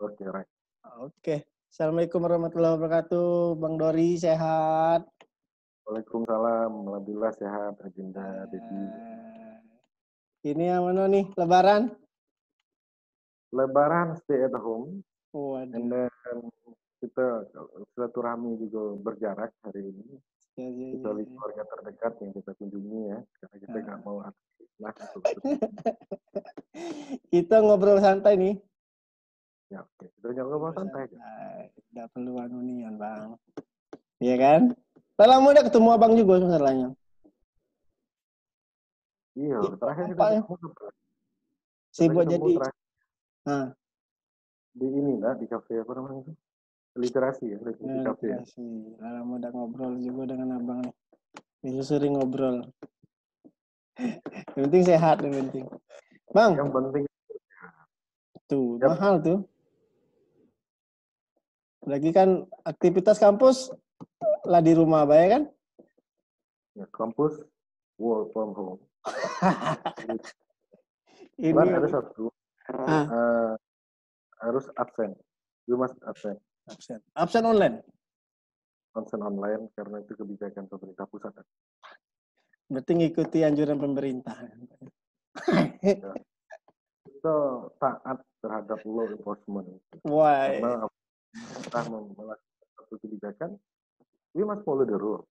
Oke, right. Oke. Assalamualaikum warahmatullahi wabarakatuh. Bang Dori, sehat? Waalaikumsalam. Alhamdulillah sehat, Agenda, Dedi. Ini yang mana nih? Lebaran? Lebaran stay at home. Waduh. And then kita silaturahmi juga berjarak hari ini. Kecuali keluarga terdekat yang kita kunjungi ya. Karena kita nggak mau aktif lah untuk Kita ngobrol santai nih. Ya, oke. Kita ngobrol santai aja. Nggak perlu anunian, Bang. Iya kan? Lama udah ketemu abang juga sebenarnya. Iya, terakhir kita ketemu sibuk jadi. Nah. Di ini lah, di kafe apa namanya itu? Literasi ya, di kafe. Literasi. Lama udah ngobrol juga dengan abang nih. Bisa sering ngobrol. Yang penting sehat, yang penting. Bang. Yang penting tuh, mahal tuh. Lagi kan aktivitas kampus lah di rumah, ya kan? Ya, kampus work from home. Ini ada satu harus absen. You must absen. Absen online. Absen online karena itu kebijakan pemerintah pusat. Berarti ngikuti anjuran pemerintah. Ya. Itu taat terhadap law enforcement. Why? Karena kita melakukan satu kebijakan, we must follow the rule.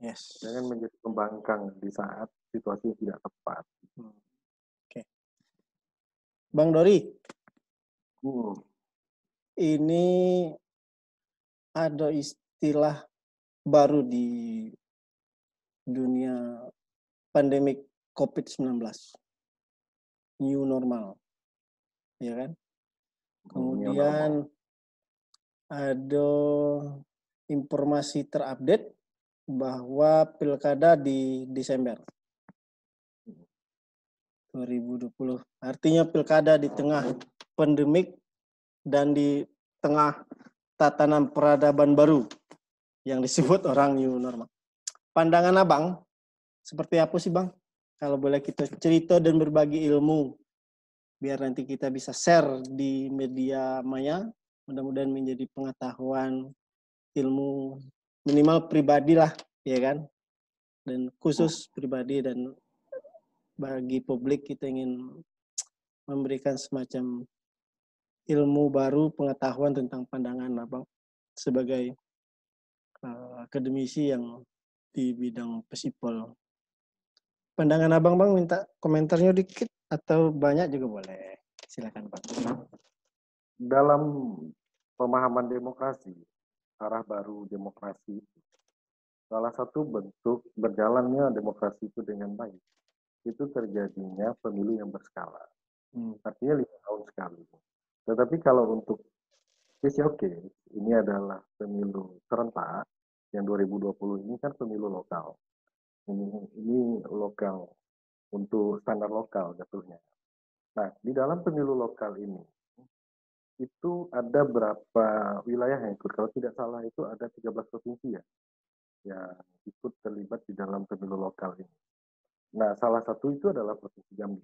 Yes. Jangan menjadi pembangkang di saat situasi tidak tepat. Oke. Bang Dori. Ini ada istilah baru di dunia pandemik COVID-19. New normal. Ya kan? Kemudian ada informasi terupdate bahwa pilkada di Desember 2020. Artinya pilkada di tengah pandemik dan di tengah tatanan peradaban baru yang disebut orang new normal. Pandangan abang seperti apa sih, Bang? Kalau boleh kita cerita dan berbagi ilmu biar nanti kita bisa share di media maya, mudah-mudahan menjadi pengetahuan ilmu minimal pribadi lah, ya kan? Dan khusus pribadi dan bagi publik kita ingin memberikan semacam ilmu baru, pengetahuan tentang pandangan abang sebagai akademisi yang di bidang pesipol. Pandangan abang, Bang, minta komentarnya dikit atau banyak juga boleh. Silakan, Bang. Dalam pemahaman demokrasi, arah baru demokrasi, salah satu bentuk berjalannya demokrasi itu dengan baik, itu terjadinya pemilu yang berskala. Artinya 5 tahun sekali. Tetapi kalau untuk ini adalah pemilu serentak, yang 2020 ini kan pemilu lokal. Ini lokal, untuk standar lokal jatuhnya. Nah, di dalam pemilu lokal ini, itu ada berapa wilayah yang ikut? Kalau tidak salah itu ada 13 provinsi ya, yang ikut terlibat di dalam pemilu lokal ini. Nah, salah satu itu adalah Provinsi Jambi.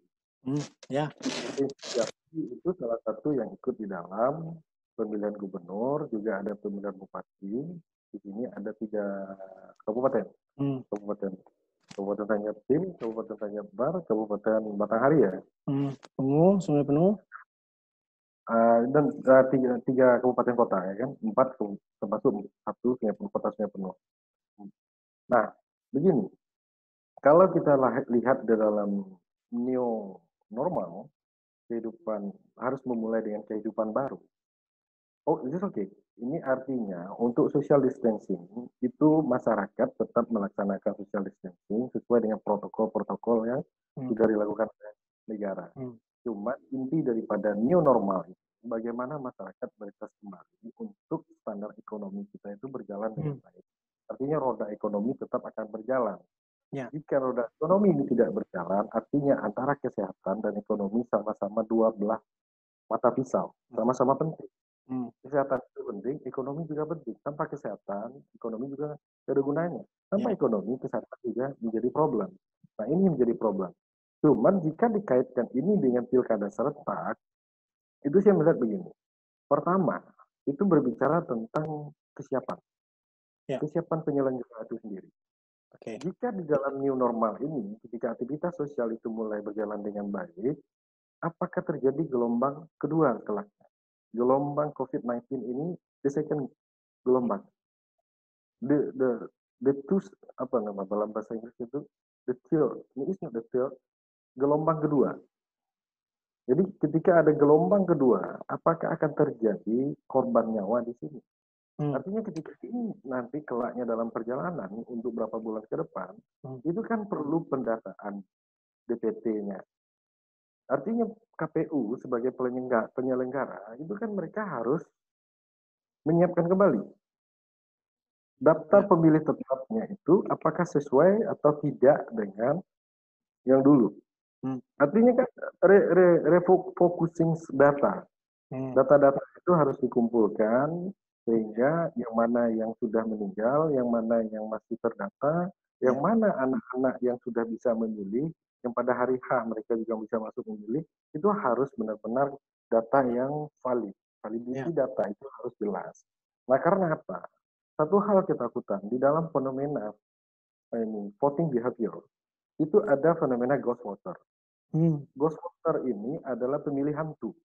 Ya. Provinsi Jambi itu salah satu yang ikut di dalam pemilihan gubernur, juga ada pemilihan bupati. Di sini ada 3 kabupaten. Kabupaten Tanjab Tim, Kabupaten Tanjab Bar, Kabupaten Batanghari ya. Penuh, sungai penuh. Dan 3 kabupaten kota ya kan, 4 termasuk 1 kota sungai penuh. Nah, begini, kalau kita lihat di dalam new normal, kehidupan harus memulai dengan kehidupan baru. Oh, itu oke. Ini artinya untuk social distancing itu masyarakat tetap melaksanakan social distancing sesuai dengan protokol-protokol yang sudah dilakukan oleh negara. Cuma inti daripada new normal itu bagaimana masyarakat beradaptasi kembali untuk standar ekonomi kita itu berjalan dengan baik. Artinya roda ekonomi tetap akan berjalan. Ya. Jika roda ekonomi ini tidak berjalan, artinya antara kesehatan dan ekonomi sama-sama 2 belah mata pisau, sama-sama penting. Kesehatan itu penting, ekonomi juga penting. Tanpa kesehatan, ekonomi juga tidak ada gunanya. Tanpa ekonomi, kesehatan juga menjadi problem. Nah, ini menjadi problem. Cuman jika dikaitkan ini dengan pilkada serentak, itu saya melihat begini. Pertama, itu berbicara tentang kesiapan. Ya. Kesiapan penyelenggara itu sendiri. Oke. Jika di dalam new normal ini, ketika aktivitas sosial itu mulai berjalan dengan baik, apakah terjadi gelombang kedua kelaknya? Gelombang COVID-19 ini, the second gelombang. The two, apa nama dalam bahasa Inggris itu, the third, ini is not the third, gelombang kedua. Jadi ketika ada gelombang kedua, apakah akan terjadi korban nyawa di sini? Artinya ketika ini nanti kelaknya dalam perjalanan untuk berapa bulan ke depan, itu kan perlu pendataan DPT-nya. Artinya KPU sebagai penyelenggara itu kan mereka harus menyiapkan kembali daftar pemilih tetapnya itu apakah sesuai atau tidak dengan yang dulu. Artinya kan refocusing data. Data-data itu harus dikumpulkan sehingga yang mana yang sudah meninggal, yang mana yang masih terdata, yang mana anak-anak yang sudah bisa memilih, yang pada hari H mereka juga bisa masuk memilih, itu harus benar-benar data yang valid. Validity data itu harus jelas. Nah, karena apa? Satu hal ketakutan di dalam fenomena ini voting behavior itu ada fenomena ghost voter. Ghost voter ini adalah pemilih hantu.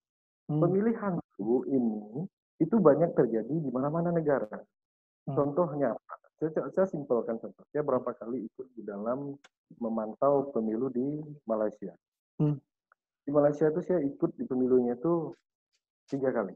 Pemilih hantu ini itu banyak terjadi di mana-mana negara. Contohnya, saya simpelkan contoh. Saya berapa kali ikut di dalam memantau pemilu di Malaysia. Di Malaysia itu saya ikut di pemilunya itu 3 kali.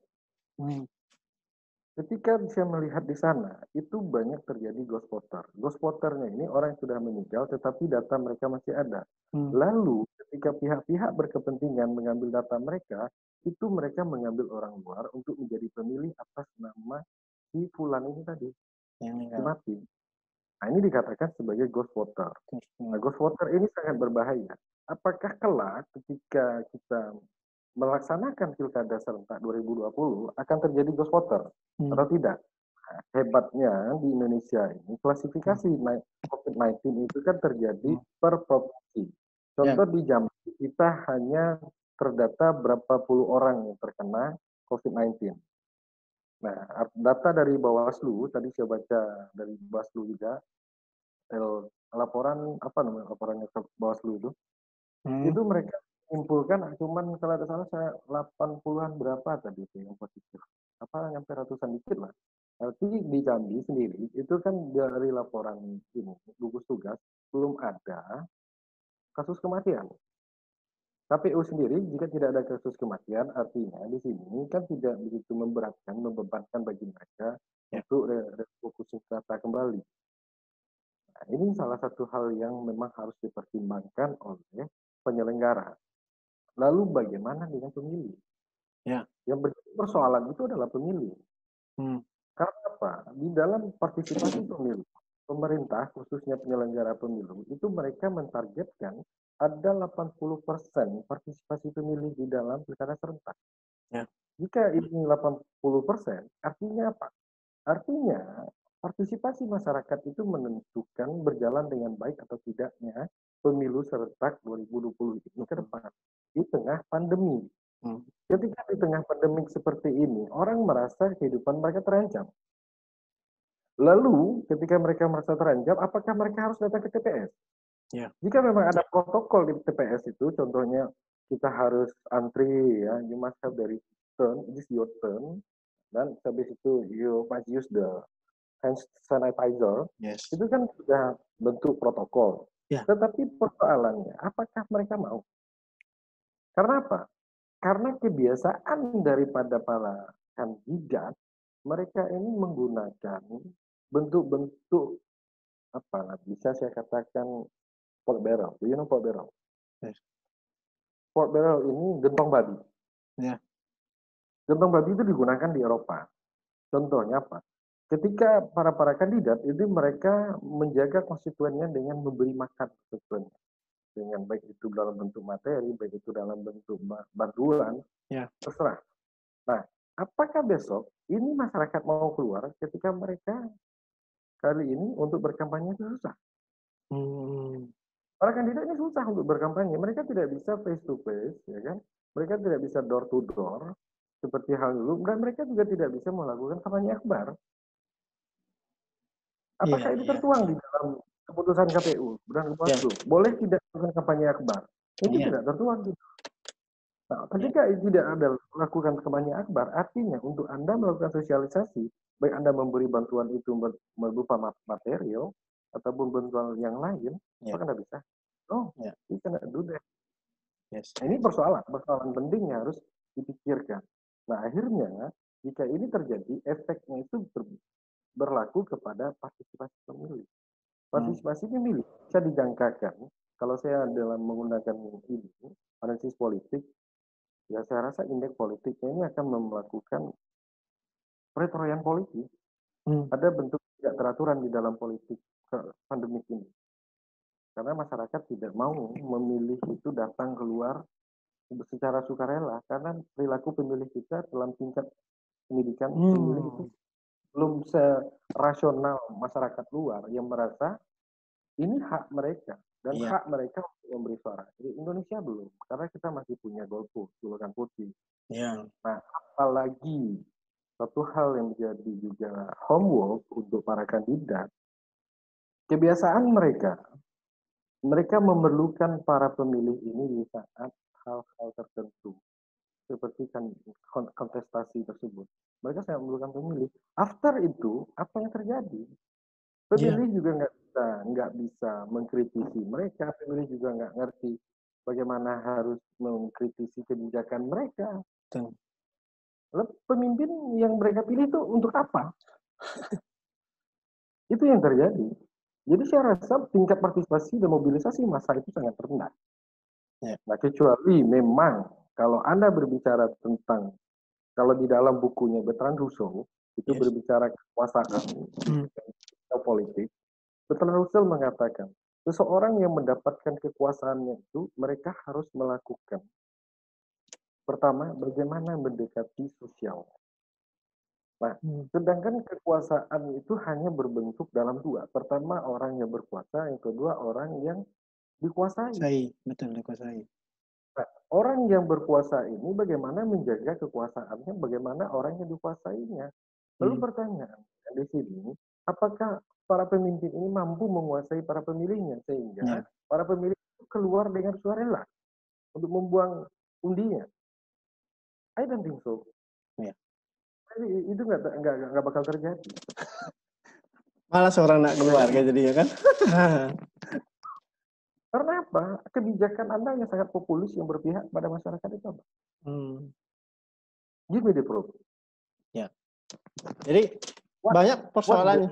Ketika saya melihat di sana, itu banyak terjadi ghost voter. Ghost voternya ini orang yang sudah meninggal, tetapi data mereka masih ada. Lalu, ketika pihak-pihak berkepentingan mengambil data mereka, itu mereka mengambil orang luar untuk menjadi pemilih atas nama si fulan ini tadi, si mati. Nah, ini dikatakan sebagai ghost voter. Nah, ghost voter ini sangat berbahaya. Apakah kelak ketika kita melaksanakan pilkada serentak 2020 akan terjadi ghost voter atau tidak? Nah, hebatnya di Indonesia ini klasifikasi COVID-19 itu kan terjadi per provinsi. Contoh di Jambi kita hanya terdata berapa puluh orang yang terkena COVID-19. Nah, data dari Bawaslu tadi saya baca dari Bawaslu juga, laporan apa namanya laporannya ke Bawaslu itu mereka menyimpulkan cuman kalau ada salah saya 80-an berapa tadi itu yang positif. Apa nyampe ratusan dikit lah. Tapi di Jambi sendiri itu kan dari laporan ini gugus tugas belum ada kasus kematian. KPU sendiri jika tidak ada kasus kematian artinya di sini kan tidak begitu memberatkan, membebankan bagi mereka untuk refocusing data kembali. Nah, ini salah satu hal yang memang harus dipertimbangkan oleh penyelenggara. Lalu bagaimana dengan pemilih? Yang menjadi persoalan itu adalah pemilih. Karena apa? Di dalam partisipasi pemilu, pemerintah khususnya penyelenggara pemilu itu mereka mentargetkan ada 80% partisipasi pemilih di dalam pilkada serentak. Jika ini 80%, artinya apa? Artinya partisipasi masyarakat itu menentukan berjalan dengan baik atau tidaknya pemilu serentak 2020 ini ke depan di tengah pandemi. Ketika di tengah pandemik seperti ini, orang merasa kehidupan mereka terancam. Lalu, ketika mereka merasa terancam, apakah mereka harus datang ke TPS? Jika memang ada protokol di TPS itu, contohnya kita harus antri, ya, you must have the turn, this your turn, dan habis itu you must use the hand sanitizer, itu kan sudah bentuk protokol. Tetapi persoalannya, apakah mereka mau? Karena apa? Karena kebiasaan daripada para kandidat, mereka ini menggunakan bentuk-bentuk apa bisa saya katakan pork barrel. Do you know pork barrel? Pork barrel ini gentong babi. Gentong babi itu digunakan di Eropa. Contohnya apa? Ketika para kandidat itu mereka menjaga konstituennya dengan memberi makan konstituennya. Dengan baik itu dalam bentuk materi, baik itu dalam bentuk bantuan, terserah. Nah, apakah besok ini masyarakat mau keluar ketika mereka kali ini untuk berkampanye itu susah? Para kandidat ini susah untuk berkampanye. Mereka tidak bisa face to face, ya kan? Mereka tidak bisa door to door. seperti hal dulu, dan mereka juga tidak bisa melakukan kampanye akbar. Iya, Apakah itu iya, tertuang iya. di dalam keputusan KPU dan Ya, Bawaslu? Boleh tidak melakukan kampanye akbar? Itu iya, tidak tertuang. Nah, iya. ketika tidak ada melakukan kampanye akbar, artinya untuk Anda melakukan sosialisasi, baik Anda memberi bantuan itu berupa material ataupun bantuan yang lain, Ya, apakah Anda bisa? Oh, ya. you cannot do that. Yes, Nah, ini yes. persoalan penting yang harus dipikirkan. Nah, akhirnya jika ini terjadi, efeknya itu berlaku kepada partisipasi pemilih. Partisipasi pemilih bisa dijangkakan, kalau saya dalam menggunakan ini, analisis politik, ya saya rasa indeks politiknya ini akan melakukan peretorian politik. Hmm. Ada bentuk tidak teraturan di dalam politik pandemik ini. Karena masyarakat tidak mau memilih itu datang keluar secara sukarela. Karena perilaku pemilih kita dalam tingkat pendidikan pemilih itu belum serasional masyarakat luar yang merasa ini hak mereka. Dan Iya. hak mereka untuk memberi suara. Di Indonesia belum. Karena kita masih punya golput, golongan putih. Iya. Nah, apalagi satu hal yang menjadi juga homework untuk para kandidat, kebiasaan mereka memerlukan para pemilih ini di saat hal-hal tertentu, seperti kan kontestasi tersebut. Mereka sangat memerlukan pemilih. After itu, apa yang terjadi? Iya. Pemilih juga nggak bisa mengkritisi mereka. Pemilih juga nggak ngerti bagaimana harus mengkritisi kebijakan mereka. Betul. Lalu pemimpin yang mereka pilih itu untuk apa? Itu yang terjadi. Jadi saya rasa tingkat partisipasi dan mobilisasi massa itu sangat rendah. Ya. Nah, kecuali memang kalau Anda berbicara tentang, kalau di dalam bukunya Bertrand Russell, itu Yes. berbicara kekuasaan atau politik, Bertrand Russell mengatakan, seseorang yang mendapatkan kekuasaannya itu, mereka harus melakukan. Pertama, bagaimana mendekati sosial. Nah, sedangkan kekuasaan itu hanya berbentuk dalam dua. Pertama, orang yang berkuasa, yang kedua, orang yang dikuasai. Betul, dikuasai. Nah, orang yang berkuasa ini bagaimana menjaga kekuasaannya, bagaimana orang yang dikuasainya. Lalu pertanyaan di sini, apakah para pemimpin ini mampu menguasai para pemilihnya sehingga para pemilih keluar dengan suarela untuk membuang undinya? I don't think so. Ya. Itu nggak bakal terjadi. Malas orang nak keluar kayak jadinya kan. Karena apa? Kebijakan Anda yang sangat populis yang berpihak pada masyarakat itu apa? Give me the proof. Ya. Jadi banyak persoalannya.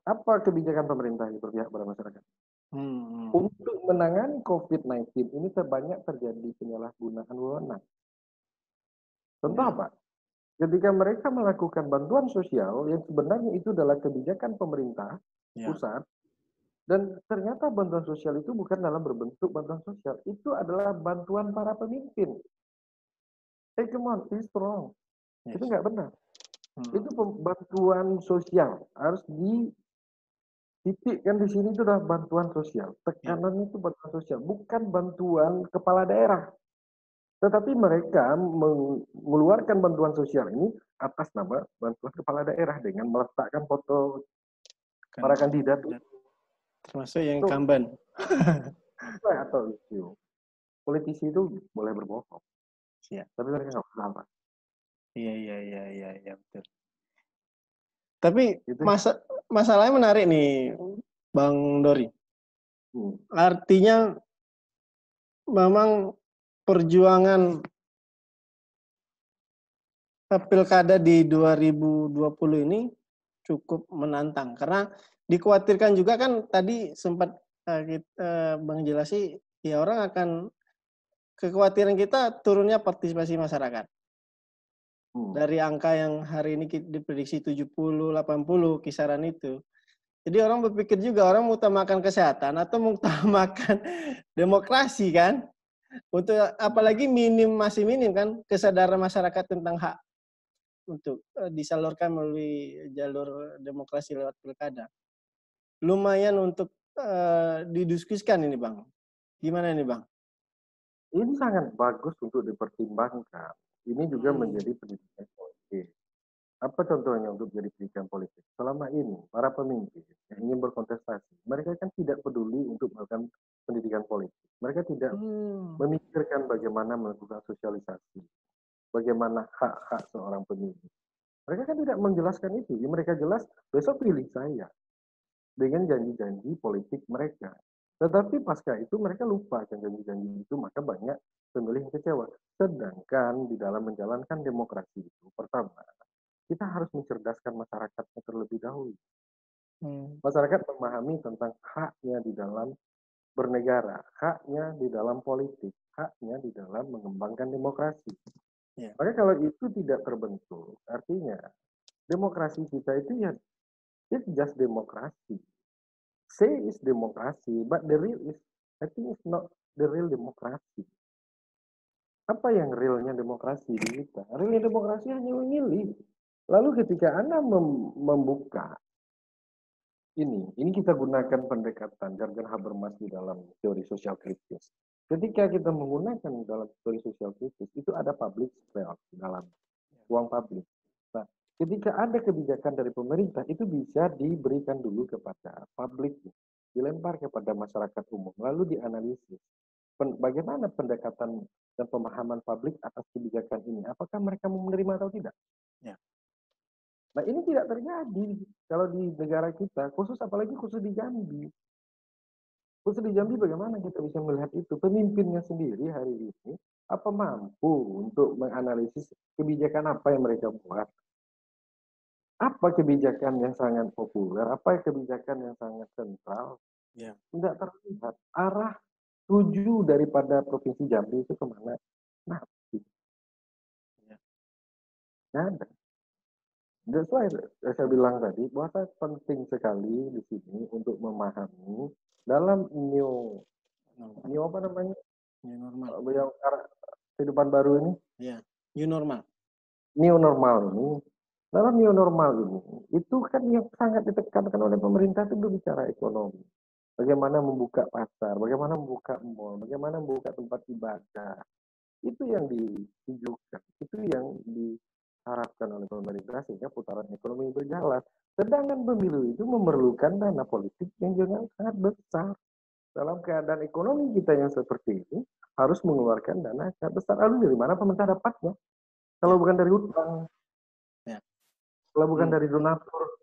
Apa kebijakan pemerintah yang berpihak pada masyarakat? Untuk menangani COVID-19 ini terbanyak terjadi penyalahgunaan wewenang. Contoh apa? Ketika mereka melakukan bantuan sosial yang sebenarnya itu adalah kebijakan pemerintah pusat, dan ternyata bantuan sosial itu bukan dalam berbentuk bantuan sosial, itu adalah bantuan para pemimpin. Hey, come on, it's wrong. Itu nggak benar. Itu bantuan sosial harus dititikkan di sini itu adalah bantuan sosial. Tekanan itu bantuan sosial, bukan bantuan kepala daerah. Tetapi mereka mengeluarkan bantuan sosial ini atas nama bantuan kepala daerah dengan meletakkan foto para kandidat. Termasuk yang incumbent. Atau isu. Politisi itu boleh berbohong. Tapi mereka nggak salah. Iya, betul. Tapi masalahnya menarik nih, Bang Dori. Artinya memang perjuangan pilkada di 2020 ini cukup menantang karena dikhawatirkan juga kan tadi sempat Bang jelasi ya orang akan kekhawatiran kita turunnya partisipasi masyarakat. Dari angka yang hari ini diprediksi 70-80 kisaran itu. Jadi orang berpikir juga orang mengutamakan kesehatan atau mengutamakan demokrasi kan. Untuk apalagi masih minim kan kesadaran masyarakat tentang hak untuk disalurkan melalui jalur demokrasi lewat pilkada. Lumayan untuk didiskusikan ini Bang. Gimana ini Bang? Ini sangat bagus untuk dipertimbangkan. Ini juga menjadi pendidikan politik. Apa contohnya untuk jadi pendidikan politik? Selama ini, para pemimpin yang ingin berkontestasi, mereka kan tidak peduli untuk melakukan pendidikan politik. Mereka tidak memikirkan bagaimana melakukan sosialisasi, bagaimana hak-hak seorang pemilih. Mereka kan tidak menjelaskan itu. Ya, mereka jelas, besok pilih saya dengan janji-janji politik mereka. Tetapi pasca itu mereka lupa akan janji-janji itu, maka banyak pemilih yang kecewa. Sedangkan di dalam menjalankan demokrasi itu, pertama, kita harus mencerdaskan masyarakatnya terlebih dahulu. Masyarakat memahami tentang haknya di dalam bernegara, haknya di dalam politik, haknya di dalam mengembangkan demokrasi. Maka kalau itu tidak terbentuk, artinya demokrasi kita itu ya it's just demokrasi. Say is demokrasi, but the real is, I think it's not the real demokrasi. Apa yang realnya demokrasi di kita? Realnya demokrasi hanya memilih. Lalu ketika Anda membuka ini kita gunakan pendekatan jargon Habermas di dalam teori sosial kritis. Ketika kita menggunakan dalam teori sosial kritis, itu ada public sphere di dalam uang publik. Nah, ketika ada kebijakan dari pemerintah, itu bisa diberikan dulu kepada publik, dilempar kepada masyarakat umum, lalu dianalisis. Bagaimana pendekatan dan pemahaman publik atas kebijakan ini? Apakah mereka mau menerima atau tidak? Ya. Nah, ini tidak terjadi kalau di negara kita, apalagi khusus di Jambi. Khusus di Jambi bagaimana kita bisa melihat itu? Pemimpinnya sendiri hari ini, apa mampu untuk menganalisis kebijakan apa yang mereka buat? Apa kebijakan yang sangat populer? Apa kebijakan yang sangat sentral? Ya. Tidak terlihat. Arah tuju daripada Provinsi Jambi itu kemana? Nah, nggak ada. That's why saya bilang tadi, bahwa penting sekali di sini untuk memahami dalam new apa namanya? New normal. Yang kehidupan baru ini. Ya, new normal. New normal ini. Dalam new normal ini, itu kan yang sangat ditekankan oleh pemerintah itu berbicara ekonomi. Bagaimana membuka pasar, bagaimana membuka mall, bagaimana membuka tempat ibadah. Itu yang ditujukan, itu yang diharapkan oleh pemerintah sehingga putaran ekonomi berjalan. Sedangkan pemilu itu memerlukan dana politik yang juga sangat besar. Dalam keadaan ekonomi kita yang seperti ini, harus mengeluarkan dana sangat besar. Lalu dari mana pemerintah dapatnya? Kalau bukan dari utang, kalau bukan dari donatur.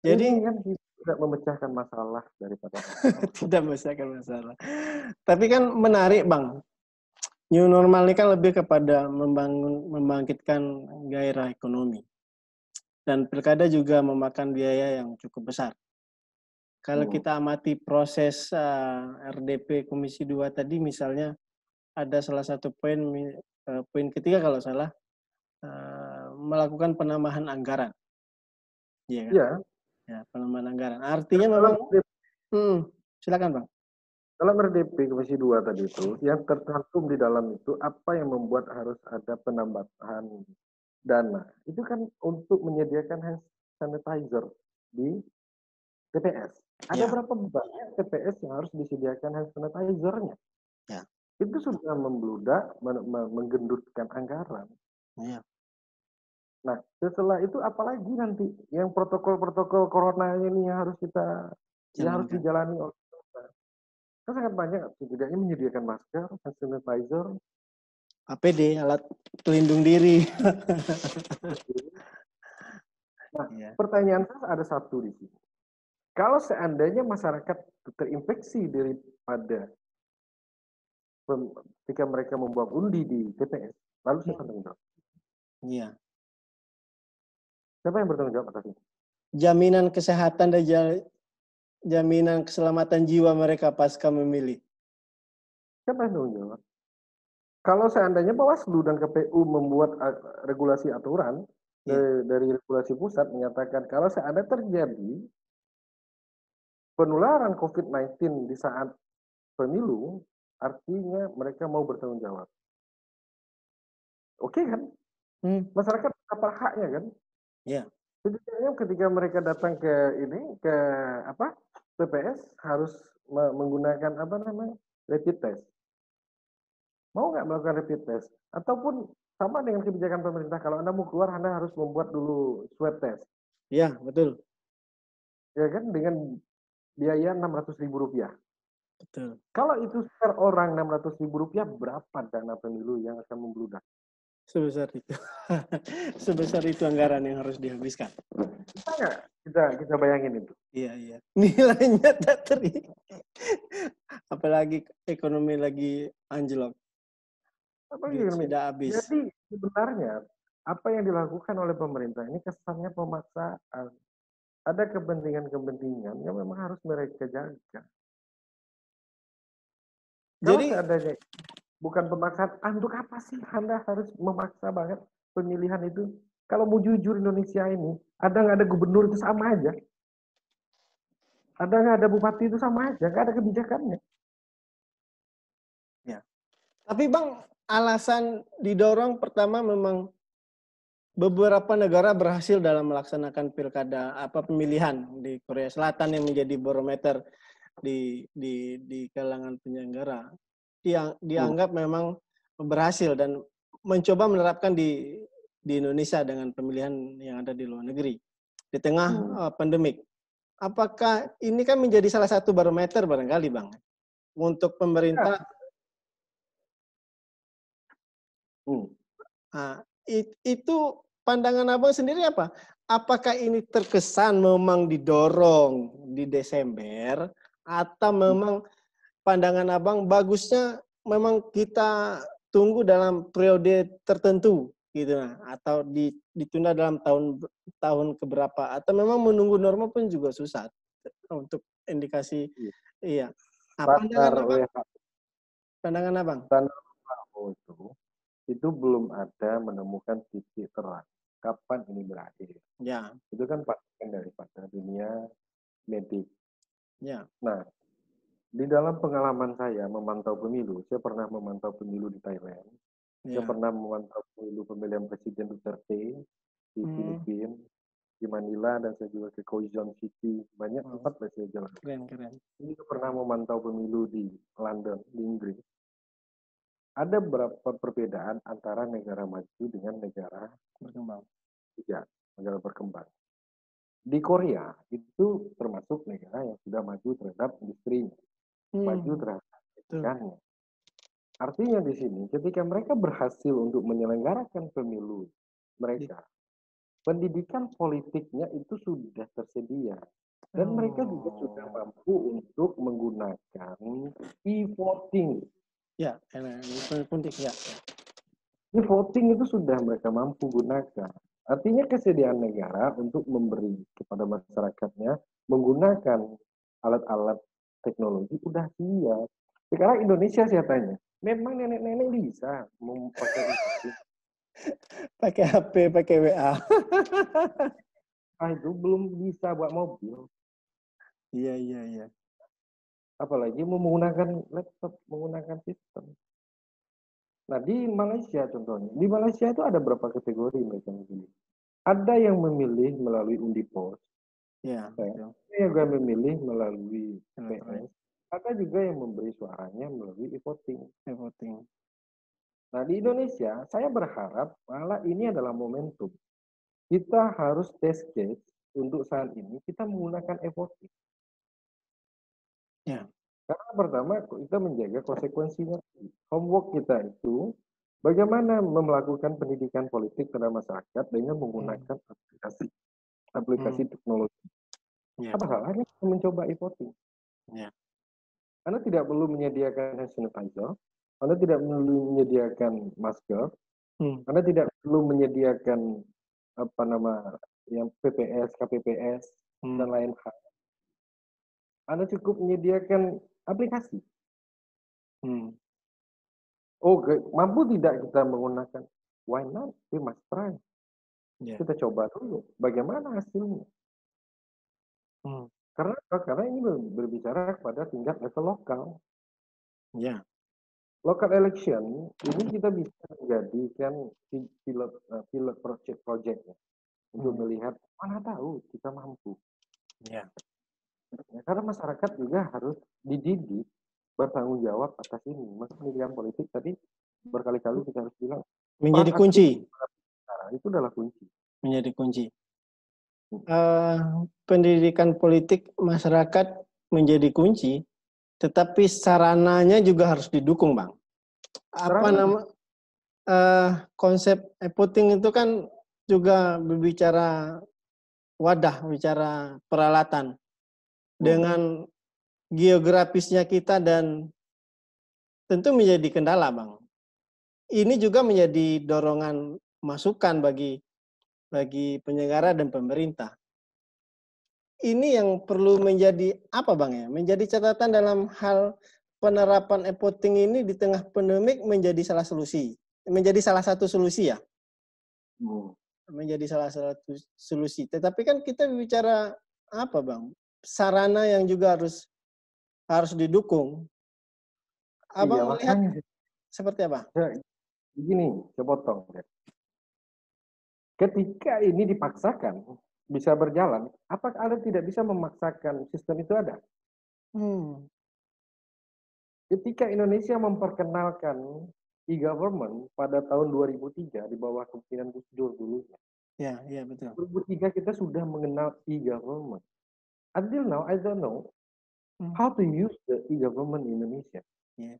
Jadi ini kan tidak memecahkan masalah daripada tidak memecahkan masalah. Tapi kan menarik, Bang. New normal ini kan lebih kepada membangkitkan gairah ekonomi. Dan pilkada juga memakan biaya yang cukup besar. Kalau kita amati proses RDP Komisi 2 tadi misalnya, ada salah satu poin ketiga kalau salah, melakukan penambahan anggaran. Iya kan? Ya. Ya, penambahan anggaran. Artinya memang, silakan Bang. Dalam RDP Komisi 2 tadi itu, yang tercantum di dalam itu, apa yang membuat harus ada penambahan dana. Itu kan untuk menyediakan hand sanitizer di TPS. Ada berapa banyak TPS yang harus disediakan hand sanitizer-nya? Ya. Itu sudah membludak, menggendutkan anggaran. Ya. Nah, setelah itu apalagi nanti yang protokol-protokol corona ini yang harus kita yang harus dijalani oleh kita. Kan sangat banyak, setidaknya menyediakan masker, hand sanitizer, APD, alat pelindung diri. Nah, pertanyaan saya ada satu di sini. Kalau seandainya masyarakat terinfeksi daripada ketika mereka membuang undi di TPS, lalu siapa yang bertanggung jawab? Iya. Siapa yang bertanggung jawab atas itu? Jaminan kesehatan dan jaminan keselamatan jiwa mereka pasca memilih. Siapa yang bertanggung jawab? Kalau seandainya Bawaslu dan KPU membuat regulasi aturan dari regulasi pusat menyatakan kalau seandainya terjadi penularan COVID-19 di saat pemilu, artinya mereka mau bertanggung jawab. Oke kan? Masyarakat apa haknya kan? Iya. Setidaknya ketika mereka datang ke TPS harus menggunakan rapid test. Mau nggak melakukan rapid test? Ataupun sama dengan kebijakan pemerintah, kalau Anda mau keluar, Anda harus membuat dulu swab test. Ya, betul. Ya kan, dengan biaya Rp600.000. Betul. Kalau itu per orang Rp600.000, berapa dana pemilu yang akan membludak? Sebesar itu. Sebesar itu anggaran yang harus dihabiskan. Bisa nggak kita bayangin itu? Iya, iya. Nilainya tak apalagi ekonomi lagi anjlok. Apalagi Duit ekonomi. sudah habis. Jadi sebenarnya apa yang dilakukan oleh pemerintah ini kesannya pemaksaan. Ada kepentingan-kepentingan yang memang harus mereka jaga. Kalau Jadi, seandainya bukan pemaksaan, untuk apa sih Anda harus memaksa banget pemilihan itu? Kalau mau jujur Indonesia ini, ada nggak ada gubernur itu sama aja. Ada nggak ada bupati itu sama aja, nggak ada kebijakannya. ya. Tapi Bang, alasan didorong pertama memang beberapa negara berhasil dalam melaksanakan pilkada pemilihan di Korea Selatan yang menjadi barometer di kalangan penyelenggara. Dianggap memang berhasil dan mencoba menerapkan di Indonesia dengan pemilihan yang ada di luar negeri di tengah pandemik. Apakah ini kan menjadi salah satu barometer barangkali Bang untuk Ya. pemerintah? Hmm. Nah, itu pandangan Abang sendiri apa? Apakah ini terkesan memang didorong di Desember atau memang pandangan Abang bagusnya memang kita tunggu dalam periode tertentu gitu nah, atau ditunda dalam tahun keberapa atau memang menunggu norma pun juga susah untuk indikasi iya. Nah, Standar WHO, pandangan Abang? standar WHO itu belum ada menemukan titik terang kapan ini berakhir. Ya, Itu kan patokan daripada dunia medik. ya, Nah, di dalam pengalaman saya memantau pemilu, saya pernah memantau pemilu di Thailand, saya ya. pernah memantau pemilu pemilihan presiden Duterte di Hmm, Filipina, di Manila, dan saya juga ke Quezon City, banyak wow, tempat saya jalan. keren, keren. Saya juga pernah memantau pemilu di London, di Inggris. Ada beberapa perbedaan antara negara maju dengan negara Berkembang. tidak, negara berkembang. Di Korea itu termasuk negara yang sudah maju terhadap industri, maju terhadap Betul. pendidikannya. Artinya di sini ketika mereka berhasil untuk menyelenggarakan pemilu mereka, pendidikan politiknya itu sudah tersedia. Dan mereka juga sudah Oh, mampu untuk menggunakan e-voting. ya, elektronik penting ya. E-voting itu sudah mereka mampu gunakan. Artinya kesediaan negara untuk memberi kepada masyarakatnya menggunakan alat-alat teknologi sudah siap. Sekarang Indonesia saya tanya, memang nenek-nenek bisa memakai e-voting? Pakai HP, pakai WA. Ah, itu belum bisa buat mobil. Iya, iya, iya. Apalagi mau menggunakan laptop, menggunakan sistem. Nah, di Malaysia contohnya. Di Malaysia itu ada berapa kategori mereka memilih. Ada yang memilih melalui undi pos. Ya, Ya. betul. Ada yang memilih melalui Elektronik PS. Ada juga yang memberi suaranya melalui e-voting. voting. Nah, di Indonesia, saya berharap malah ini adalah momentum. Kita harus test case untuk saat ini, kita menggunakan e-voting. Ya. Karena pertama kita menjaga konsekuensinya. Homework kita itu bagaimana melakukan pendidikan politik pada masyarakat dengan menggunakan aplikasi Hmm. teknologi. Ya, Apa salahnya kita mencoba e-voting? ya. Anda tidak perlu menyediakan hand sanitizer, Anda tidak perlu menyediakan masker, Hmm. Anda tidak perlu menyediakan apa nama yang PPS, KPPS Hmm. dan lain hal. Anda cukup menyediakan aplikasi. Hmm. Oh, mampu tidak kita menggunakan? Why not? We must try. Ya. Kita coba dulu. Bagaimana hasilnya? Hmm. Karena ini berbicara pada tingkat level lokal. Ya. Local election ini kita bisa menjadikan pilot project ya, untuk melihat mana tahu kita mampu. Ya. Ya, karena masyarakat juga harus dididik bertanggung jawab atas ini. Maka pendidikan politik tadi berkali-kali kita harus bilang Menjadi peran aktif kunci. itu adalah kunci. Menjadi kunci. Pendidikan politik masyarakat menjadi kunci, tetapi sarananya juga harus didukung, Bang. Apa nama konsep e-voting itu kan juga berbicara wadah, bicara peralatan dengan geografisnya kita dan tentu menjadi kendala, Bang. Ini juga menjadi dorongan masukan bagi penyelenggara dan pemerintah. Ini yang perlu menjadi apa, Bang ya? Menjadi catatan dalam hal penerapan e-voting ini di tengah pandemik menjadi salah solusi. Menjadi salah satu solusi ya. Menjadi salah satu solusi. Tetapi kan kita bicara apa, Bang? Sarana yang juga harus didukung. Iya, Abang melihat makanya seperti apa? begini, saya potong. Ketika ini dipaksakan bisa berjalan, apakah Anda tidak bisa memaksakan sistem itu ada? Ketika Indonesia memperkenalkan e-government pada tahun 2003 di bawah kepemimpinan Gus Dur dulu. Ya, iya betul. 2003 kita sudah mengenal e-government. Until now, I don't know how to use the e-government in Indonesia. Yeah.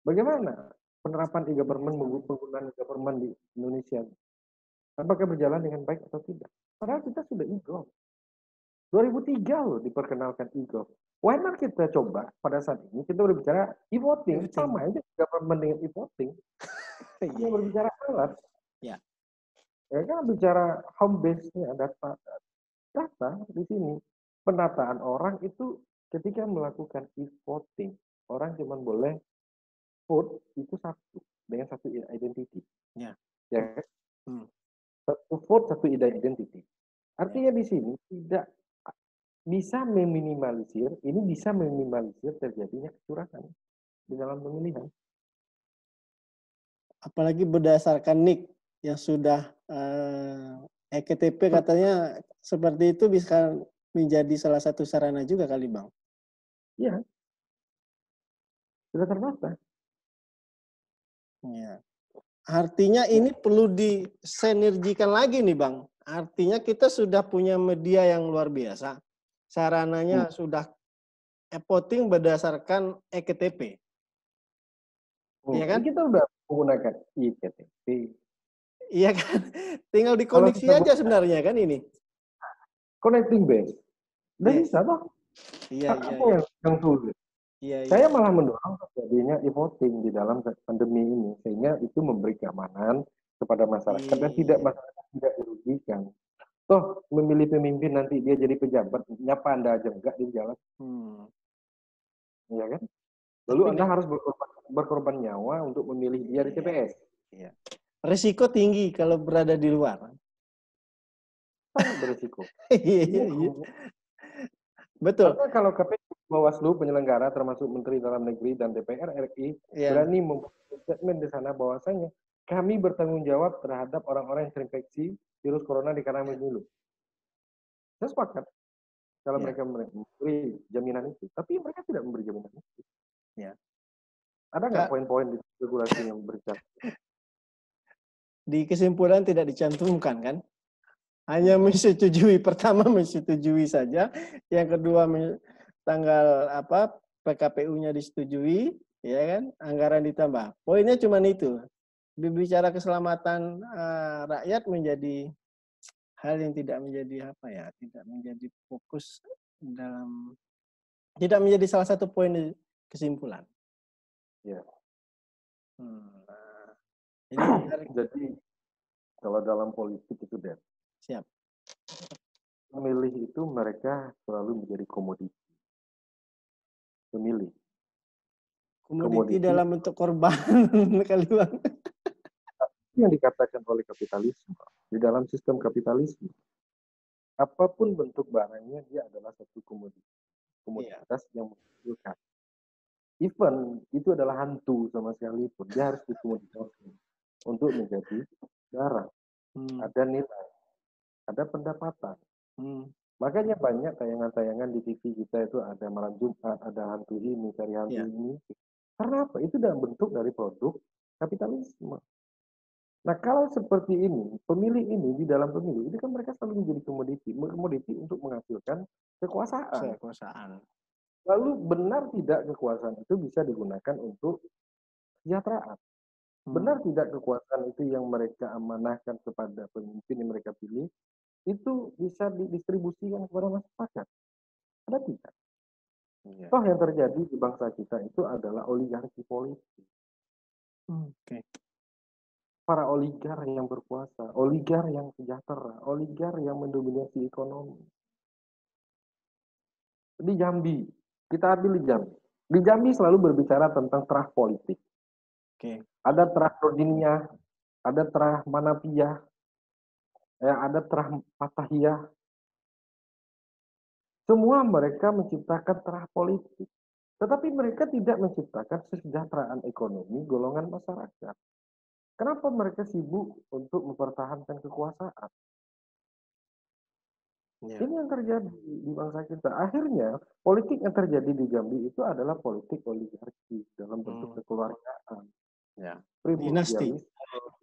Bagaimana penerapan e-government, penggunaan e-government di Indonesia? Apakah berjalan dengan baik atau tidak? Padahal kita sudah e-gov. 2003 loh diperkenalkan e-gov. Why not kita coba pada saat ini kita berbicara e-voting, sama aja government dengan e-voting. Kita berbicara alat. Ya. Ya kan bicara home base-nya data di sini. Penataan orang itu ketika melakukan e-voting, orang cuma boleh vote itu satu dengan satu identity. Ya. Ya. Satu vote satu identity. Artinya di sini tidak bisa meminimalisir terjadinya kecurangan di dalam pemilihan. Apalagi berdasarkan NIK yang sudah EKTP katanya seperti itu bisa menjadi salah satu sarana juga kali, Bang. Iya. Sudah terbatas. Ya. Artinya ini perlu disinergikan lagi nih, Bang. Artinya kita sudah punya media yang luar biasa. Sarananya sudah e-voting berdasarkan EKTP. Iya kan? Kita udah menggunakan EKTP. Iya kan? Tinggal dikoneksi aja sebenarnya kan ini. Connecting base. Udah bisa toh. Iya. Yang sulit. Saya malah mendorong terjadinya e-voting di dalam pandemi ini sehingga itu memberi keamanan kepada masyarakat dan masyarakat tidak dirugikan. Toh memilih pemimpin nanti dia jadi pejabat, nyapa Anda aja enggak di jalan. Iya kan? Lalu Anda harus berkorban nyawa untuk memilih dia di TPS. Iya. Risiko tinggi kalau berada di luar. Sangat berisiko. Iya. Betul. Karena kalau KPU, Bawaslu, penyelenggara termasuk Menteri Dalam Negeri dan DPR RI berani membuat statement di sana bahwasanya kami bertanggung jawab terhadap orang-orang yang terinfeksi virus corona di kalangan pemilu. Saya sepakat kalau mereka memberi jaminan itu, tapi mereka tidak memberi jaminan itu. Ya. Ada nggak poin-poin di regulasi yang berbicara? Di kesimpulan tidak dicantumkan kan? Hanya menyetujui, pertama menyetujui saja, yang kedua tanggal PKPU-nya disetujui, ya kan? Anggaran ditambah. Poinnya cuma itu. Berbicara keselamatan rakyat menjadi hal yang tidak menjadi tidak menjadi fokus dalam, tidak menjadi salah satu poin di kesimpulan. Ya. Jadi kalau dalam politik itu Dan. Siap. Pemilih itu mereka selalu menjadi komoditi. Pemilih. Komoditi dalam bentuk korban kali Bang. Yang dikatakan oleh kapitalisme. Di dalam sistem kapitalisme, apapun bentuk barangnya dia adalah satu komoditas yang menghasilkan. Even itu adalah hantu sama sekali pun dia harus dikomoditaskan untuk menjadi barang. Ada nilai, ada pendapatan. Makanya banyak tayangan-tayangan di TV kita itu ada malam Jumat, ada hantu ini, cari hantu ini. Karena apa? Itu dalam bentuk dari produk kapitalisme. Nah, kalau seperti ini, pemilih ini di dalam pemilu, ini kan mereka selalu menjadi komoditi untuk menghasilkan kekuasaan. Kekuasaan. Lalu benar tidak kekuasaan itu bisa digunakan untuk kesejahteraan? Benar tidak kekuasaan itu yang mereka amanahkan kepada pemimpin yang mereka pilih, itu bisa didistribusikan kepada masyarakat? Ada tidak? Iya. Toh yang terjadi di bangsa kita itu adalah oligarki politik. Oke. Para oligar yang berkuasa, oligar yang sejahtera, oligar yang mendominasi ekonomi. Di Jambi, kita ambil di Jambi. Di Jambi selalu berbicara tentang terah politik. Oke. Ada terah Rodinia, ada terah Manapiyah, ada terah Patahiyah. Semua mereka menciptakan terah politik. Tetapi mereka tidak menciptakan kesejahteraan ekonomi golongan masyarakat. Kenapa mereka sibuk untuk mempertahankan kekuasaan? Ya. Ini yang terjadi di bangsa kita. Akhirnya, politik yang terjadi di Jambi itu adalah politik oligarki dalam bentuk kekeluargaan. Ya. Primordialisme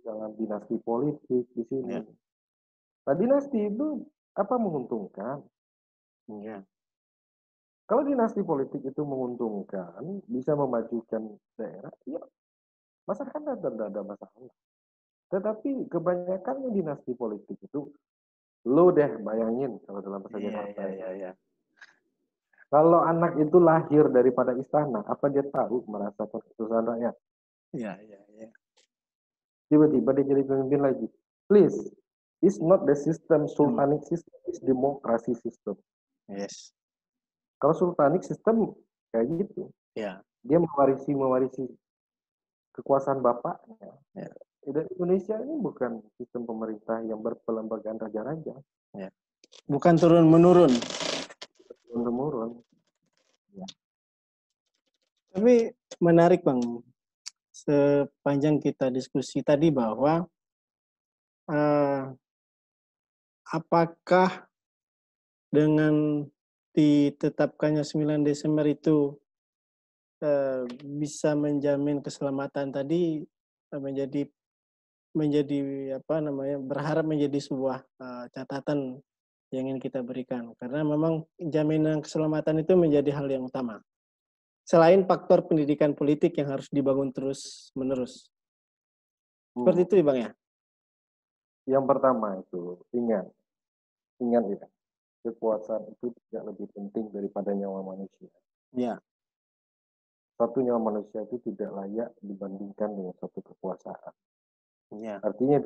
dalam dinasti politik di sini. Ya. Nah, dinasti itu apa menguntungkan? Ya. Kalau dinasti politik itu menguntungkan, bisa memajukan daerah, ya masyarakat tidak ada masalah. Tetapi kebanyakan dinasti politik itu, lo deh bayangin kalau dalam bahasa Jakarta. Iya. Kalau anak itu lahir daripada istana, apa dia tahu merasakan kesusahan rakyat? Iya. Tiba-tiba dia jadi pemimpin lagi. Please, it's not the system, sultanic system, it's demokrasi system. Yes. Kalau sultanic system kayak gitu, Ya. dia mewarisi kekuasaan bapaknya. Ya. Dan Indonesia ini bukan sistem pemerintah yang berpelembagaan raja-raja. Ya. Bukan turun-menurun. Turun-temurun. Ya. Tapi menarik Bang, sepanjang kita diskusi tadi bahwa apakah dengan ditetapkannya 9 Desember itu bisa menjamin keselamatan tadi menjadi berharap menjadi sebuah catatan yang ingin kita berikan, karena memang jaminan keselamatan itu menjadi hal yang utama selain faktor pendidikan politik yang harus dibangun terus menerus. Seperti itu ya Bang ya. Yang pertama itu ingat ya, kekuasaan itu tidak lebih penting daripada nyawa manusia. Ya. Satu nyawa manusia itu tidak layak dibandingkan dengan satu kekuasaan. Ya. Artinya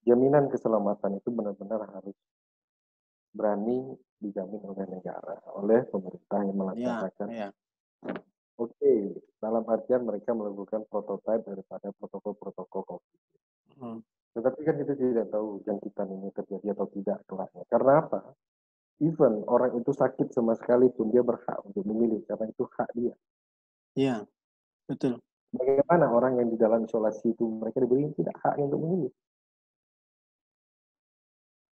jaminan keselamatan itu benar-benar harus berani dijamin oleh negara, oleh pemerintah yang melaksanakan. Oke, dalam artian mereka melakukan prototipe daripada protokol-protokol COVID. Tetapi kan kita tidak tahu jangkitan ini terjadi atau tidak kelaknya. Karena apa? Even orang itu sakit sama sekali pun dia berhak untuk memilih karena itu hak dia. Iya, betul. Bagaimana orang yang di dalam isolasi itu mereka diberi tidak haknya untuk memilih?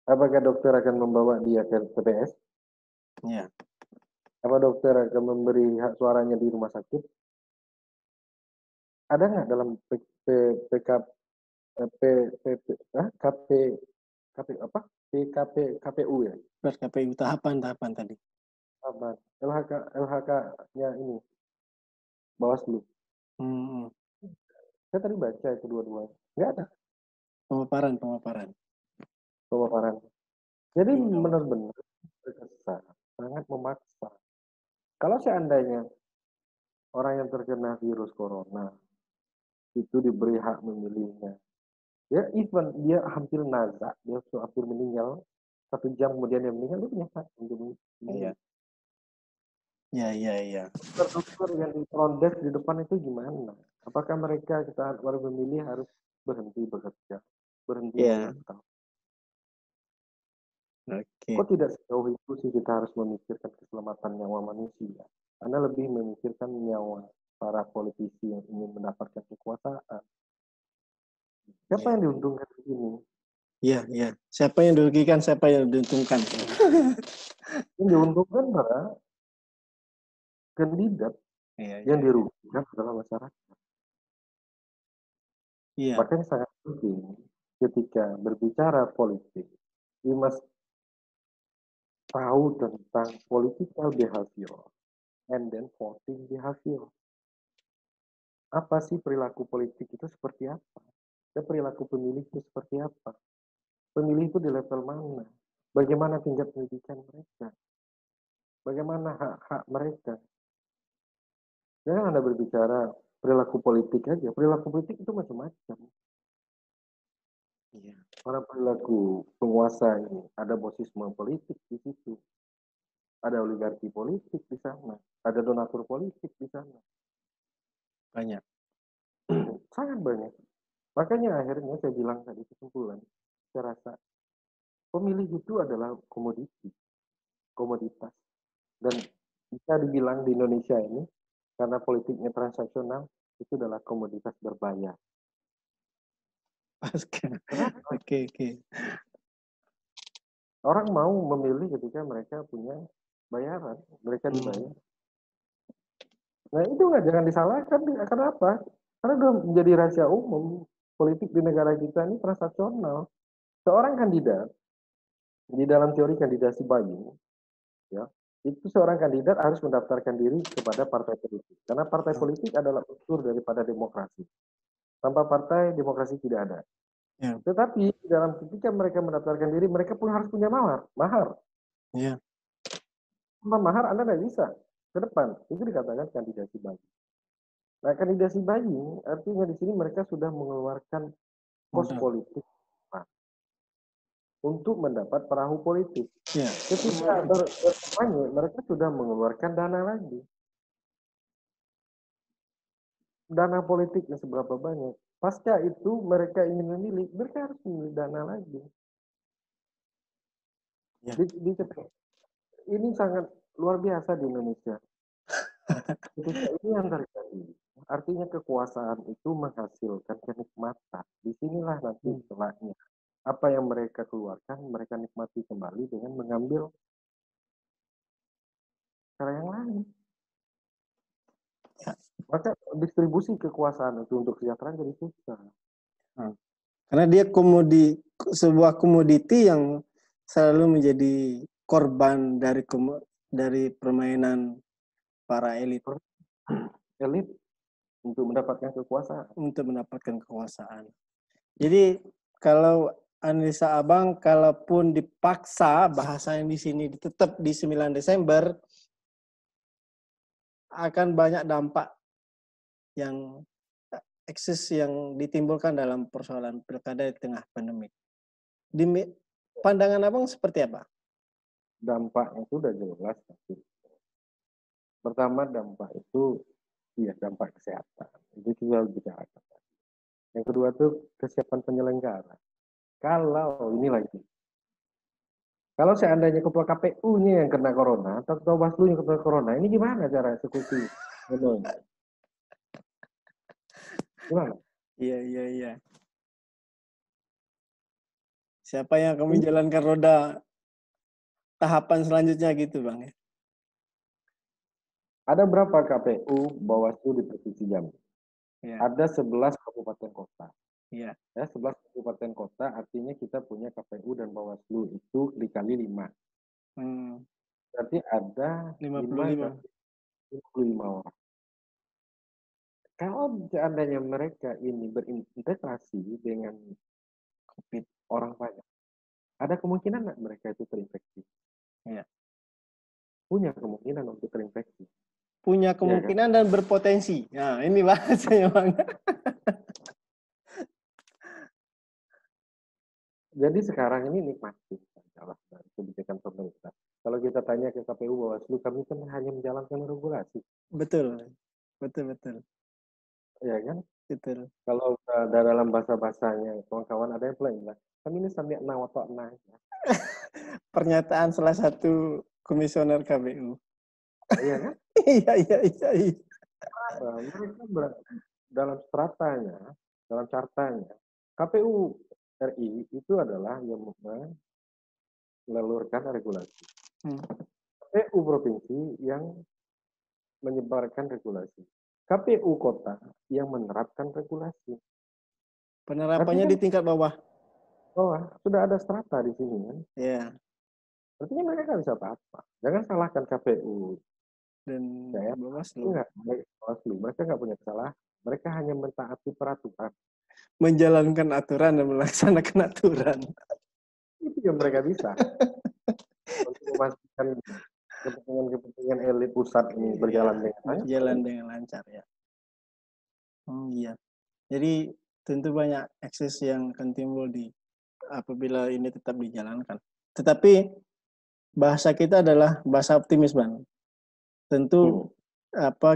Apakah dokter akan membawa dia ke TPS? Iya. Apa dokter akan memberi hak suaranya di rumah sakit? Ada nggak dalam KPU ya? KPU tahapan tadi. LHK-nya ini Bawaslu. Saya tadi baca itu dua-duanya. Nggak ada. Pemaparan. Jadi benar-benar terkesan sangat memaksa. Kalau seandainya orang yang terkena virus corona itu diberi hak memilihnya, ya even dia hampir nazak, dia hampir meninggal, 1 jam kemudian dia meninggal, dia punya hak untuk memilih. Iya. Dokter yang diprotes di depan itu gimana? Apakah mereka kita baru memilih harus berhenti bekerja, berhenti menetap? Kok tidak sejauh itu sih kita harus memikirkan keselamatan nyawa manusia? Karena lebih memikirkan nyawa para politisi yang ingin mendapatkan kekuasaan. Siapa yang diuntungkan di sini? Iya. Siapa yang dirugikan, siapa yang diuntungkan? Yang diuntungkan adalah kandidat, yang dirugikan adalah masyarakat. Iya. Makanya sangat penting ketika berbicara politik, we must tahu tentang political behavior and then voting behavior. Apa sih perilaku politik itu seperti apa? Dan perilaku pemilih itu seperti apa? Pemilih itu di level mana? Bagaimana tingkat pendidikan mereka? Bagaimana hak-hak mereka? Jangan Anda berbicara perilaku politik aja. Perilaku politik itu macam-macam. Iya. Para perilaku penguasa ini ada bosisme politik di situ, ada oligarki politik di sana, ada donatur politik di sana, Banyak. sangat banyak. Makanya akhirnya saya bilang tadi kesimpulan, saya rasa pemilih itu adalah komoditas, dan bisa dibilang di Indonesia ini karena politiknya transaksional itu adalah komoditas berbayar. Kenapa? Oke, oke. Orang mau memilih ketika mereka punya bayaran, mereka dibayar. Nah itu nggak jangan disalahkan. Kenapa? Karena udah menjadi rahasia umum. Politik di negara kita ini transaksional. Seorang kandidat di dalam teori kandidasi bayu, ya, itu seorang kandidat harus mendaftarkan diri kepada partai politik. Karena partai politik adalah unsur daripada demokrasi. Tanpa partai, demokrasi tidak ada. Ya. Tetapi dalam ketika mereka mendaftarkan diri, mereka pun harus punya mahar. Ya. Tanpa mahar Anda tidak bisa ke depan. Itu dikatakan kandidasi bayu. Nah, kandidasi bayu artinya di sini mereka sudah mengeluarkan kos politik untuk mendapat perahu politik. Ya. Ketika berkampanye, mereka sudah mengeluarkan dana lagi. Dana politiknya seberapa banyak? Pasca itu mereka ingin memilih, mereka harus memilih dana lagi. Ya. Ini sangat luar biasa di Indonesia. Ketika ini yang terjadi, artinya kekuasaan itu menghasilkan kenikmatan. Disinilah nanti setelahnya. Apa yang mereka keluarkan, mereka nikmati kembali dengan mengambil cara yang lain. Maka distribusi kekuasaan itu untuk kesejahteraan jadi susah. Karena dia sebuah komoditi yang selalu menjadi korban dari permainan para elit. Elit untuk mendapatkan kekuasaan. Untuk mendapatkan kekuasaan. Jadi kalau analisa Abang, kalaupun dipaksa bahasanya di sini tetap di 9 Desember, akan banyak dampak yang eksis yang ditimbulkan dalam persoalan pilkada di tengah pandemi. Di pandangan Abang seperti apa? Dampaknya itu sudah jelas. Pertama dampak itu, ya dampak kesehatan. Itu kita harus bicarakan. Yang kedua itu kesiapan penyelenggara. Kalau ini lagi, kalau seandainya ketua KPU-nya yang kena corona, atau ketua Bawaslu yang kena corona, ini gimana cara eksekusi? Gimana? Iya. Siapa yang akan menjalankan roda tahapan selanjutnya gitu, Bang? Ada berapa KPU Bawaslu di Provinsi Jambi? Ya. Ada 11 kabupaten kota. Iya. Ya, 11 kabupaten kota artinya kita punya KPU dan Bawaslu itu dikali 5. Berarti ada 55 orang. Kalau seandainya mereka ini berintegrasi dengan COVID orang banyak, ada kemungkinan nggak mereka itu terinfeksi? Ya. Punya kemungkinan untuk terinfeksi. Punya kemungkinan ya, kan? Dan berpotensi. Nah, ini bahasanya, Bang. Jadi sekarang ini nikmati kebijakan pemerintah. Kalau kita tanya ke KPU Bawaslu, kami kan hanya menjalankan regulasi. Betul. Ya kan? Betul. Kalau dalam bahasa-bahasanya kawan-kawan ada yang bilang, kami ini sampai nawat nah. Pernyataan salah satu komisioner KPU. Iya kan? Iya. Mereka dalam stratanya, dalam cartanya, KPU RI itu adalah yang menelurkan regulasi. KPU provinsi yang menyebarkan regulasi. KPU kota yang menerapkan regulasi. Penerapannya kan di tingkat bawah. sudah ada strata di sini kan. Ya, Artinya mereka nggak bisa apa-apa. Jangan salahkan KPU. dan Ya, Bawaslu enggak, Bawaslu. Mereka nggak punya kesalahan. Mereka hanya mentaati peraturan. menjalankan aturan dan melaksanakan aturan. Itu yang mereka bisa. Untuk memastikan kepentingan elit pusat ini berjalan dengan lancar. Berjalan dengan lancar ya. Iya. Jadi tentu banyak ekses yang akan timbul apabila ini tetap dijalankan. Tetapi bahasa kita adalah bahasa optimis, Bang. Tentu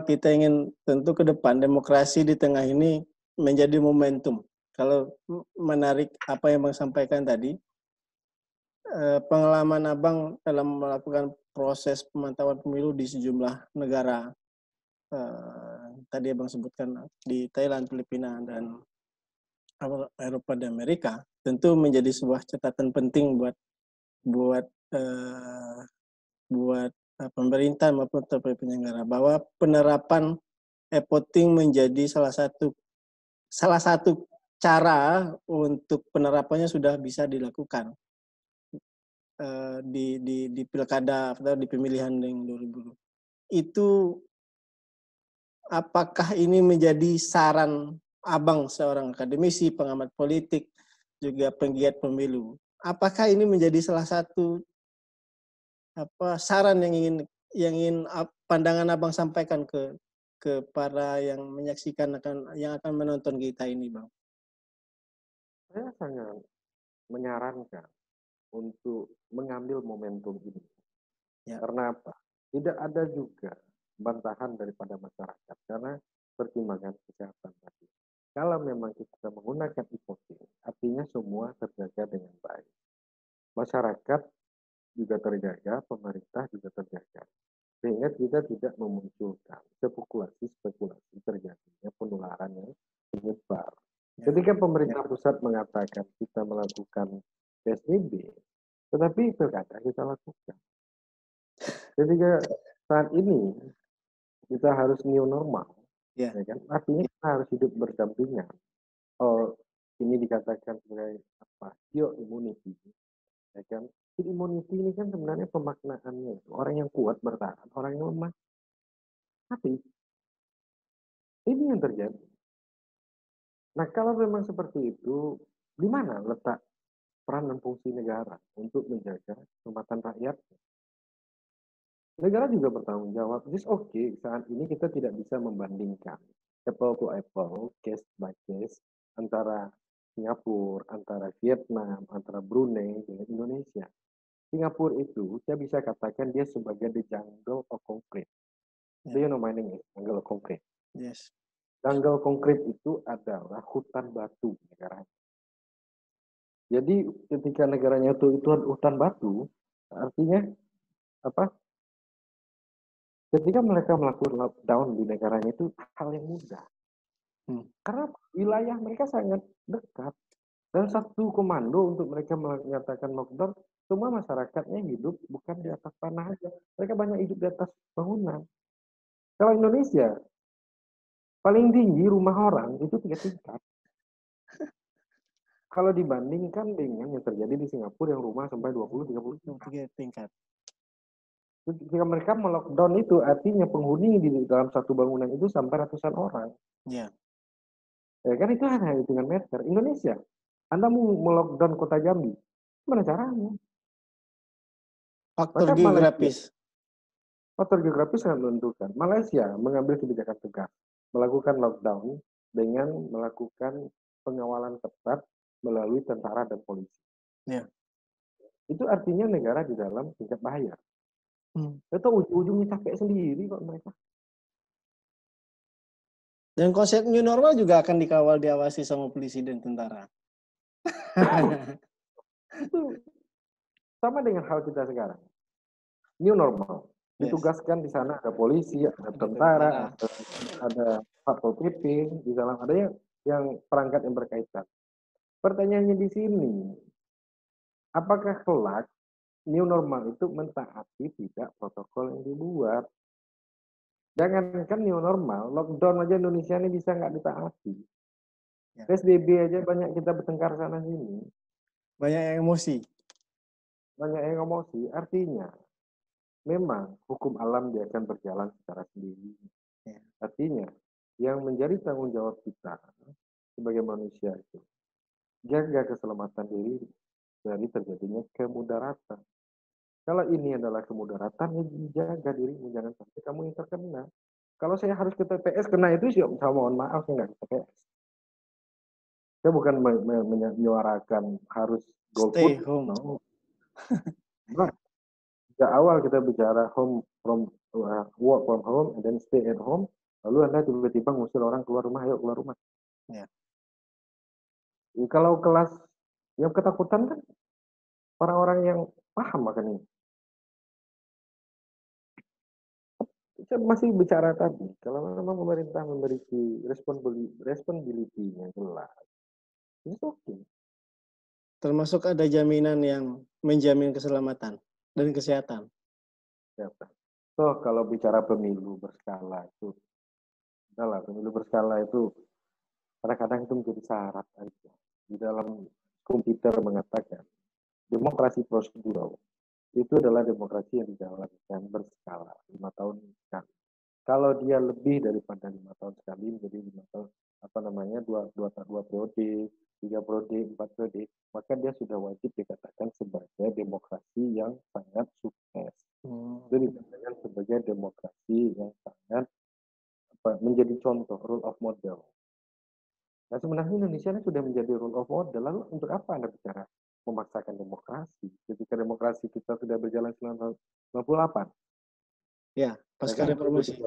kita ingin tentu ke depan demokrasi di tengah ini menjadi momentum. Kalau menarik apa yang Bang sampaikan tadi, pengalaman Abang dalam melakukan proses pemantauan pemilu di sejumlah negara, tadi Abang sebutkan di Thailand, Filipina, dan Eropa dan Amerika, tentu menjadi sebuah catatan penting buat pemerintah maupun penyelenggara bahwa penerapan e-voting menjadi salah satu cara untuk penerapannya sudah bisa dilakukan di pilkada atau di pemilihan yang 2020. Itu apakah ini menjadi saran Abang seorang akademisi, pengamat politik, juga penggiat pemilu? Apakah ini menjadi salah satu saran yang ingin pandangan Abang sampaikan ke para yang menyaksikan yang akan menonton kita ini, Bang? Saya sangat menyarankan untuk mengambil momentum ini. Ya. Karena apa? Tidak ada juga bantahan daripada masyarakat karena pertimbangan kesehatan tadi. Kalau memang kita menggunakan e-voting, artinya semua terjaga dengan baik. Masyarakat juga terjaga, pemerintah juga terjaga. Sehingga kita tidak memunculkan spekulasi terjadinya penularan yang menyebar. Ketika pemerintah pusat mengatakan kita melakukan PSBB, tetapi pilkada kita lakukan. Ketika saat ini kita harus new normal, ya kan? Artinya kita harus hidup berdampingan. Ini dikatakan sebagai herd immunity, ya kan? Herd immunity ini kan sebenarnya pemaknaannya orang yang kuat bertahan, orang yang lemah mati. Ini yang terjadi. Nah, kalau memang seperti itu, di mana letak peran dan fungsi negara untuk menjaga keselamatan rakyat? Negara juga bertanggung jawab. Just saat ini kita tidak bisa membandingkan apple to apple, case by case, antara Singapura, antara Vietnam, antara Brunei dengan Indonesia. Singapura itu, saya bisa katakan dia sebagai the jungle of concrete. Do you know my name is jungle of concrete? Yes. Jungle concrete itu adalah hutan batu negaranya. Jadi ketika negaranya itu hutan batu, artinya apa? Ketika mereka melakukan lockdown di negaranya itu hal yang mudah. Karena wilayah mereka sangat dekat. Dan satu komando untuk mereka menyatakan lockdown, semua masyarakatnya hidup bukan di atas tanah aja. Mereka banyak hidup di atas bangunan. Kalau Indonesia, paling tinggi rumah orang itu 3 tingkat. Kalau dibandingkan dengan yang terjadi di Singapura yang rumah sampai 20-30 tingkat. Ketika mereka melockdown itu artinya penghuni di dalam satu bangunan itu sampai ratusan orang. Ya. Ya kan itu hanya hitungan meter. Indonesia, Anda mau melockdown kota Jambi, gimana caranya? Faktor geografis. Faktor geografis sangat menentukan. Malaysia mengambil kebijakan tegas, melakukan lockdown dengan melakukan pengawalan ketat melalui tentara dan polisi. Ya. Itu artinya negara di dalam tingkat bahaya. Itu ujung-ujungnya capek sendiri kok mereka. Dan konsep new normal juga akan dikawal diawasi sama polisi dan tentara. Itu sama dengan hal kita sekarang. New normal. Ditugaskan di sana ada polisi, ada tentara, ada Satpol PP, di dalam ada yang perangkat yang berkaitan. Pertanyaannya di sini, apakah kelak new normal itu mentaati tidak protokol yang dibuat? Jangankan new normal, lockdown aja Indonesia ini bisa nggak ditaati. Ya. PSBB aja banyak kita bertengkar sana sini, Banyak yang emosi. banyak yang emosi. Artinya, memang hukum alam dia akan berjalan secara sendiri. Ya. Artinya, yang menjadi tanggung jawab kita sebagai manusia itu jaga keselamatan diri dari terjadinya kemudaratan. Kalau ini adalah kemudaratan, ya jaga dirimu, jangan sampai kamu yang terkena. Kalau saya harus ke TPS kena itu sih, saya mohon maaf saya nggak ke TPS. Saya bukan menyuarakan harus Stay golput, home. no. Nah, sejak awal kita bicara home from work from home and then stay at home, lalu Anda tiba-tiba ngusir orang keluar rumah, ayo keluar rumah. Ya. Kalau kelas yang ketakutan kan orang-orang yang paham akan ini. Saya masih bicara tadi, kalau memang pemerintah memiliki responsibility yang jelas, it's okay. Termasuk ada jaminan yang menjamin keselamatan dan kesehatan. So, kalau bicara pemilu berskala itu, adalah pemilu berskala itu kadang-kadang itu menjadi syarat aja. Di dalam komputer mengatakan demokrasi prosedural itu adalah demokrasi yang dijalankan berskala 5 tahun sekali. Kalau dia lebih daripada 5 tahun sekali menjadi 5 tahun dua periode, 3 periode, 4 periode, maka dia sudah wajib dikatakan sebagai demokrasi yang sangat sukses. Itu dikatakan sebagai demokrasi yang sangat menjadi contoh, rule of model. Nah, sebenarnya Indonesia ini sudah menjadi rule of model. Lalu untuk apa Anda bicara memaksakan demokrasi? Ketika demokrasi kita sudah berjalan 1998. Ya, pasca reformasi.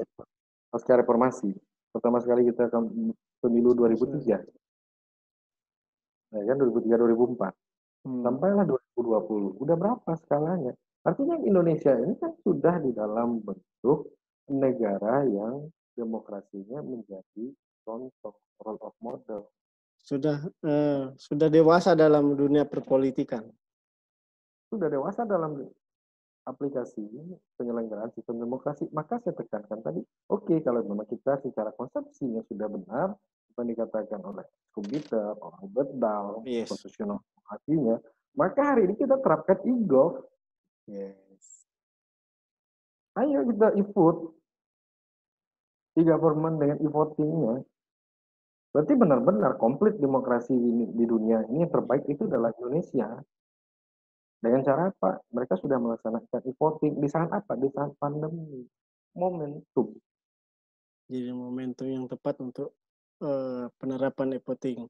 Pasca reformasi. Pertama sekali kita pemilu 2003. Nah, kan 2003-2004. Sampailah 2020. Udah berapa skalanya? Artinya Indonesia ini kan sudah di dalam bentuk negara yang demokrasinya menjadi contoh, role of model. Sudah dewasa dalam dunia perpolitikan. Sudah dewasa dalam aplikasi penyelenggaraan sistem demokrasi. Maka saya tekankan tadi, oke, kalau memang kita secara konsepsinya sudah benar, apa yang dikatakan oleh komputer, Albert Dahl, konstitusional demokrasinya, maka hari ini kita terapkan e-gov. Yes. Ayo kita e-vote. E-government dengan e-votingnya. Berarti benar-benar komplit demokrasi ini di dunia ini yang terbaik itu adalah Indonesia. Dengan cara apa? Mereka sudah melaksanakan e-voting di saat apa? Di saat pandemi. Momentum. Jadi momentum yang tepat untuk penerapan e-voting.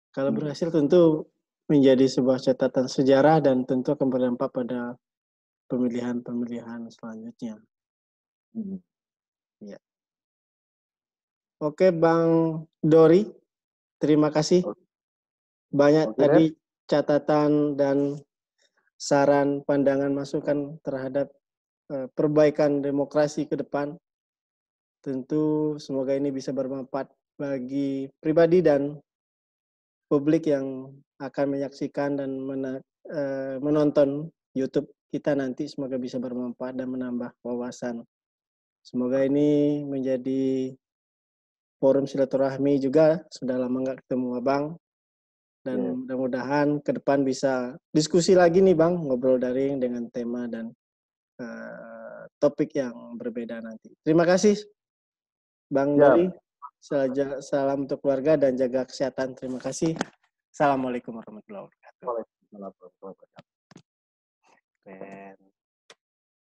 Kalau berhasil tentu menjadi sebuah catatan sejarah dan tentu akan berdampak pada pemilihan-pemilihan selanjutnya. Ya. Oke, Bang Dori, terima kasih. Banyak tadi catatan dan saran, pandangan, masukan terhadap perbaikan demokrasi ke depan. Tentu semoga ini bisa bermanfaat bagi pribadi dan publik yang akan menyaksikan dan menonton YouTube kita nanti. Semoga bisa bermanfaat dan menambah wawasan. Semoga ini menjadi forum silaturahmi juga. Sudah lama nggak ketemu Abang. Dan mudah-mudahan ke depan bisa diskusi lagi nih Bang, ngobrol daring dengan tema dan topik yang berbeda nanti. Terima kasih Bang Dori. Salam untuk keluarga dan jaga kesehatan. Terima kasih. Assalamualaikum warahmatullahi wabarakatuh.